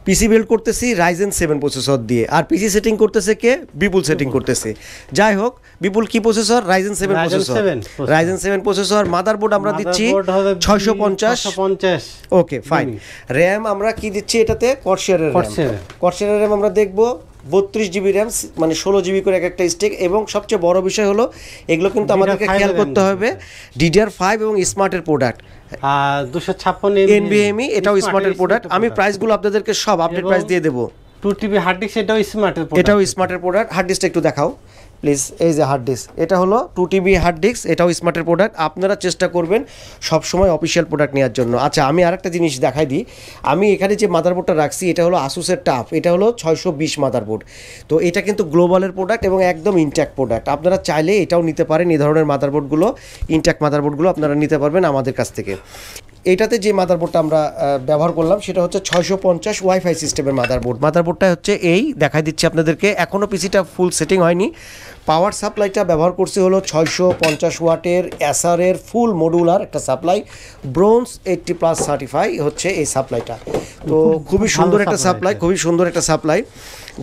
PC build করতেছি Ryzen 7 processor দিয়ে, আর পিসি setting করতেছে কে? বিপুল সেটিং করতেছে। যাই হোক, বিপুল কি processor? Ryzen 7 processor. Ryzen 7 processor. Motherboard আমরা দিচ্ছি 650। Okay fine. র্যাম আমরা কি দিচ্ছি এটাতে? কর্সারের র্যাম। কর্সারের র্যাম আমরা দেখব 32 জিবি র্যাম, মানে 16 জিবি করে এক একটা স্টিক। এবং সবচেয়ে বড় বিষয় হলো এগুলো কিন্তু আমাদেরকে খেয়াল করতে হবে, DDR5 এবং স্মার্টের প্রোডাক্ট, 256 NVMe, এটাও স্মার্টের প্রোডাক্ট। আমি প্রাইসগুলো আপনাদেরকে সব আপডেট প্রাইস দিয়ে দেবো। 2TB হার্ড ডিস্ক, এটাও স্মার্টের প্রোডাক্ট। হার্ড ডিস্কটা একটু দেখাও প্লিজ। এই যে হার্ড ডিস্ক, এটা হলো 2TB হার্ড ডিস্ক, এটাও স্মার্টের প্রোডাক্ট। আপনারা চেষ্টা করবেন সবসময় অফিসিয়াল প্রোডাক্ট নেওয়ার জন্য। আচ্ছা, আমি আরেকটা জিনিস দেখাই দিই। আমি এখানে যে মাদারবোর্ডটা রাখছি এটা হলো আসুসের টাফ, এটা হলো 620 মাদারবোর্ড। তো এটা কিন্তু গ্লোবালের প্রোডাক্ট এবং একদম ইনট্যাক্ট প্রোডাক্ট। আপনারা চাইলে এটাও নিতে পারেন, এই ধরনের মাদারবোর্ডগুলো, ইনট্যাক্ট মাদারবোর্ডগুলো আপনারা নিতে পারবেন আমাদের কাছ থেকে। এটাতে যে মাদারবোর্ডটা আমরা ব্যবহার করলাম সেটা হচ্ছে 650 ওয়াইফাই সিস্টেমের মাদারবোর্ড। মাদারবোর্ডটা হচ্ছে এই, দেখাই দিচ্ছি আপনাদেরকে। এখনও পিসিটা ফুল সেটিং হয়নি। পাওয়ার সাপ্লাইটা ব্যবহার করছে হলো 650 ওয়াটের এসারের ফুল মডুলার একটা সাপ্লাই, ব্রোঞ্জ 80+ সার্টিফাই হচ্ছে এই সাপ্লাইটা। তো খুবই সুন্দর একটা সাপ্লাই, খুবই সুন্দর একটা সাপ্লাই।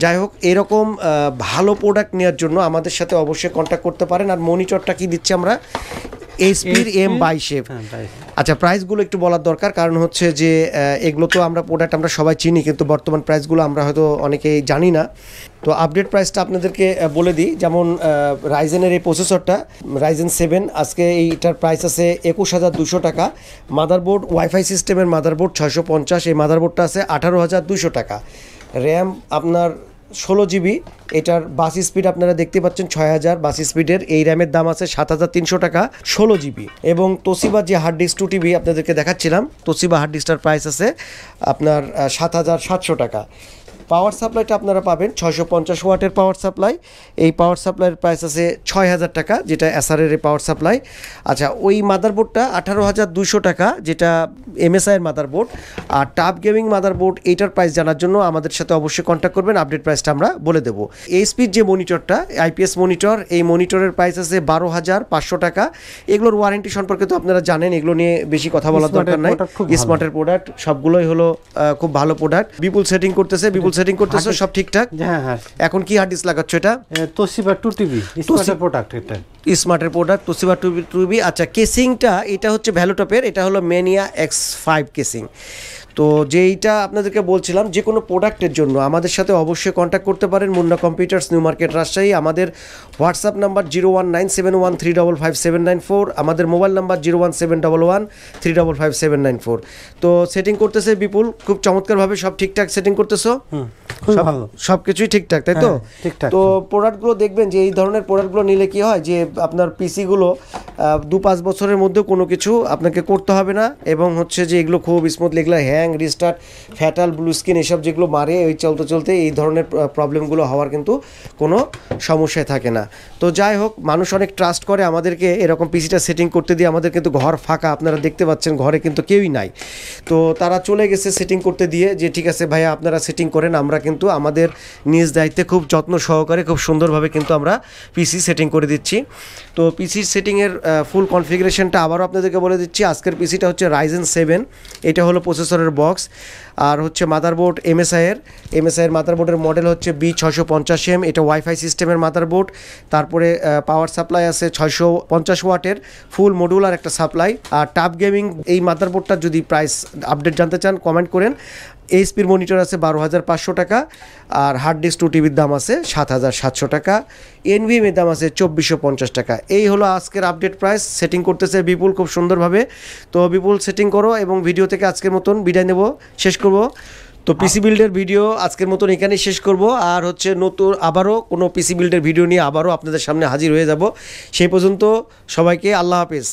যাই হোক, এরকম ভালো প্রোডাক্ট নেওয়ার জন্য আমাদের সাথে অবশ্যই কন্ট্যাক্ট করতে পারেন। আর মনিটরটা কি দিচ্ছি আমরা? এইচপির M22। আচ্ছা, প্রাইসগুলো একটু বলার দরকার, কারণ হচ্ছে যে এগুলো তো আমরা প্রোডাক্ট আমরা সবাই চিনি, কিন্তু বর্তমান প্রাইসগুলো আমরা হয়তো অনেকেই জানি না। তো আপডেট প্রাইসটা আপনাদেরকে বলে দিই। যেমন রাইজেনের এই প্রসেসরটা রাইজেন 7, আজকে এইটার প্রাইস আছে 21,200 টাকা। মাদারবোর্ড ওয়াইফাই সিস্টেমের মাদারবোর্ড 650, এই মাদারবোর্ডটা আছে 18,200 টাকা। র্যাম আপনার 16 জিবি, এটার বাস স্পিড আপনারা দেখতে পাচ্ছেন 6000 বাস স্পিডের। এই র্যামের দাম আছে 7,300 টাকা 16 জিবি। এবং তোশিবা যে হার্ড ডিস্ক 2TB আপনাদেরকে দেখাচ্ছিলাম, তোশিবা হার্ড ডিস্কটার প্রাইস আছে আপনার 7,700 টাকা। পাওয়ার সাপ্লাইটা আপনারা পাবেন 650 ওয়াটের পাওয়ার সাপ্লাই। এই পাওয়ার সাপ্লাইয়ের প্রাইস আছে 6,000 টাকা, যেটা এসআরের পাওয়ার সাপ্লাই। আচ্ছা, ওই মাদারবোর্ডটা 18,200 টাকা, যেটা MSI-এর মাদারবোর্ড। আর টাপ গেমিং মাদারবোর্ড, এইটার প্রাইস জানার জন্য আমাদের সাথে অবশ্যই কন্ট্যাক্ট করবেন, আপডেট প্রাইসটা আমরা বলে দেবো। এইচপির যে মনিটরটা, IPS মনিটর, এই মনিটরের প্রাইস আছে 12,500 টাকা। এগুলোর ওয়ারেন্টি সম্পর্কে তো আপনারা জানেন, এগুলো নিয়ে বেশি কথা বলার দরকার নাই। স্মার্টের প্রোডাক্ট সবগুলোই হলো খুব ভালো প্রোডাক্ট। বিপুল সেটিং করতেছে, বিপুল সেটিং করতেছো, সব ঠিকঠাক? হ্যাঁ। এখন কি হার্ড ডিস্ক লাগাচ্ছ? এটা তোশিবা 2TB স্মার্টের প্রোডাক্ট, এটা স্মার্টের প্রোডাক্ট, তোশিবা 2TB। আচ্ছা, কেসিংটা এটা হচ্ছে ভ্যালোটপের, এটা হলো ম্যানিয়া X5 কেসিং। তো যেইটা আপনাদেরকে বলছিলাম, যে কোনো প্রোডাক্টের জন্য আমাদের সাথে অবশ্যই কন্ট্যাক্ট করতে পারেন। Munna computers, new market, Rajshahi. আমাদের হোয়াটসঅ্যাপ নাম্বার 01971355794, আমাদের মোবাইল নাম্বার 01711355794। তো সেটিং করতেছে বিপুল খুব চমৎকারভাবে, সব ঠিকঠাক সেটিং করতেছো? সব কিছুই ঠিকঠাক, তাই তো? তো প্রোডাক্টগুলো দেখবেন যে এই ধরনের প্রোডাক্টগুলো নিলে কি হয়, যে আপনার পিসিগুলো 2-5 বছরের মধ্যেও কোনো কিছু আপনাকে করতে হবে না। এবং হচ্ছে যে এগুলো খুব স্মুথলি, এগুলো hang, restart, fatal, blue screen এসব যেগুলো মারে ওই চলতে চলতে, এই ধরনের প্রবলেমগুলো হওয়ার কিন্তু কোনো সমস্যাই থাকে না। তো যাই হোক, মানুষ অনেক ট্রাস্ট করে আমাদেরকে এরকম পিসিটা সেটিং করতে দিয়ে। আমাদের কিন্তু ঘর ফাঁকা, আপনারা দেখতে পাচ্ছেন, ঘরে কিন্তু কেউই নাই। তো তারা চলে গেছে সেটিং করতে দিয়ে, যে ঠিক আছে ভাইয়া আপনারা সেটিং করেন, আমরা কিন্তু আমাদের নিজ দায়িত্বে খুব যত্ন সহকারে খুব সুন্দরভাবে কিন্তু আমরা পিসি সেটিং করে দিচ্ছি। তো পিসির সেটিংয়ের ফুল কনফিগারেশনটা আবারও আপনাদেরকে বলে দিচ্ছি। আজকের পিসিটা হচ্ছে রাইজেন 7, এটা হলো প্রসেসরের বক্স। আর হচ্ছে মাদারবোর্ড MSI-এর মাদারবোর্ডের মডেল হচ্ছে B650M, এটা ওয়াইফাই সিস্টেমের মাদারবোর্ড। তারপরে পাওয়ার সাপ্লাই আছে 650 ওয়াটের ফুল মডুলার একটা সাপ্লাই। আর টাপ গেমিং এই মাদারবোর্ডটা যদি প্রাইস আপডেট জানতে চান কমেন্ট করেন। এইচপির মনিটর আছে 12,500 টাকা। আর হার্ড ডিস্ক 2TBর দাম আছে 7,700 টাকা। NVMe দাম আছে 2,450 টাকা। এই হলো আজকের আপডেট প্রাইস। সেটিং করতেছে বিপুল খুব সুন্দরভাবে। তো বিপুল সেটিং করো, এবং ভিডিও থেকে আজকের মতন বিদায় নেব, শেষ করব। তো পিসি বিল্ডের ভিডিও আজকের মতন এখানেই শেষ করব। আর হচ্ছে নতুন আবারও কোনো পিসি বিল্ডের ভিডিও নিয়ে আবারও আপনাদের সামনে হাজির হয়ে যাব। সেই পর্যন্ত সবাইকে আল্লাহ হাফেজ।